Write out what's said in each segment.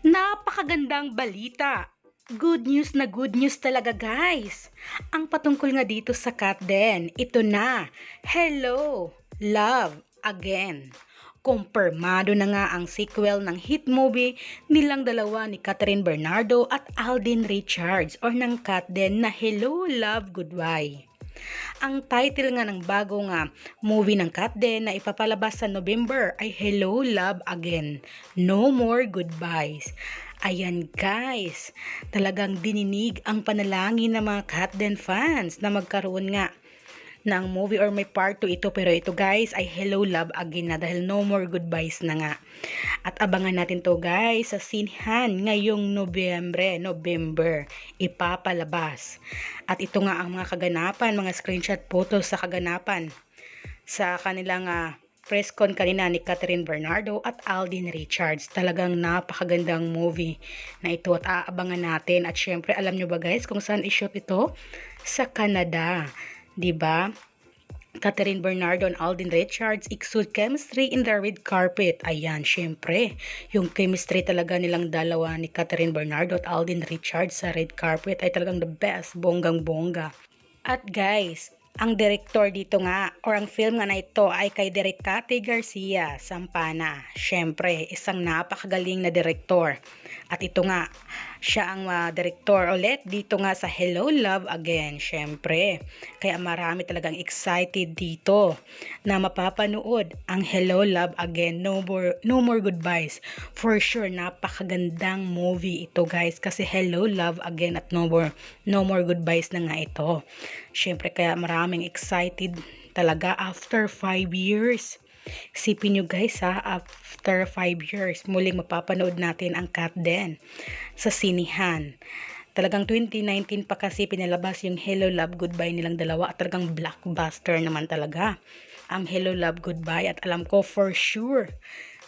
Napakagandang balita. Good news talaga guys. Ang patungkol nga dito sa Kat Den, ito na. Hello, love, again. Kumpirmado na nga ang sequel ng hit movie nilang dalawa ni Catherine Bernardo at Alden Richards or ng Kat Den na Hello, Love, Goodbye. Ang title nga ng bago nga movie ng Kat Den na ipapalabas sa November ay Hello, Love, Again. No More Goodbyes. Ayan guys, talagang dininig ang panalangin ng mga Kat Den fans na magkaroon nga ng movie or may part 2 ito, pero ito guys ay Hello Love Again na dahil no more goodbyes na nga. At abangan natin to guys sa sinehan ngayong November ipapalabas. At ito nga ang mga kaganapan, mga screenshot photos sa kaganapan sa kanilang press con kanina ni Catherine Bernardo at Alden Richards. Talagang napakagandang movie na ito at aabangan natin. At syempre, alam nyo ba guys kung saan i-shoot ito? Sa Canada. 'Di ba? Catherine Bernardo and Alden Richards exude chemistry in the red carpet. Ayan, syempre, yung chemistry talaga nilang dalawa ni Catherine Bernardo at Alden Richards sa red carpet ay talagang the best, bonggang-bongga. At guys, ang director dito nga, or ang film nga na ito ay kay Direk Cathy Garcia Sampana. Syempre, isang napakagaling na director. At ito nga, siya ang director ulit dito nga sa Hello Love Again. Syempre, kaya marami talagang excited dito na mapapanood ang Hello Love Again, No More Goodbyes. For sure, napakagandang movie ito guys kasi Hello Love Again at No More Goodbyes na nga ito. Syempre, kaya maraming excited talaga after 5 years. Isipin nyo guys after 5 years, muling mapapanood natin ang Kat Den sa sinihan. Talagang 2019 pa kasi pinalabas yung Hello Love Goodbye nilang dalawa at talagang blockbuster naman talaga ang Hello Love Goodbye. At alam ko for sure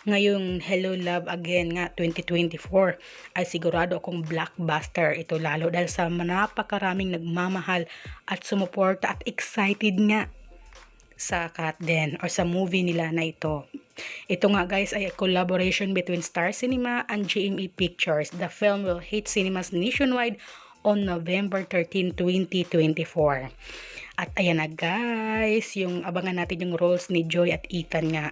ngayong Hello Love Again nga 2024 ay sigurado akong blockbuster ito, lalo dahil sa napakaraming nagmamahal at sumuporta at excited nga sa Kat Den or sa movie nila na ito. Ito nga guys ay a collaboration between Star Cinema and GME Pictures. The film will hit cinemas nationwide on November 13, 2024. At ayan na guys, yung abangan natin yung roles ni Joy at Ethan nga.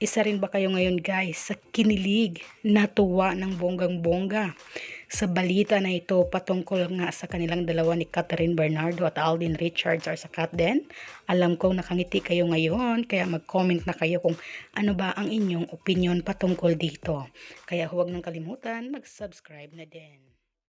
Isa rin ba kayo ngayon guys sa kinilig, natuwa ng bonggang-bongga sa balita na ito patungkol nga sa kanilang dalawa ni Catherine Bernardo at Alden Richards or sa Kat Den? Alam ko nakangiti kayo ngayon, kaya mag-comment na kayo kung ano ba ang inyong opinion patungkol dito. Kaya huwag nang kalimutan mag-subscribe na din.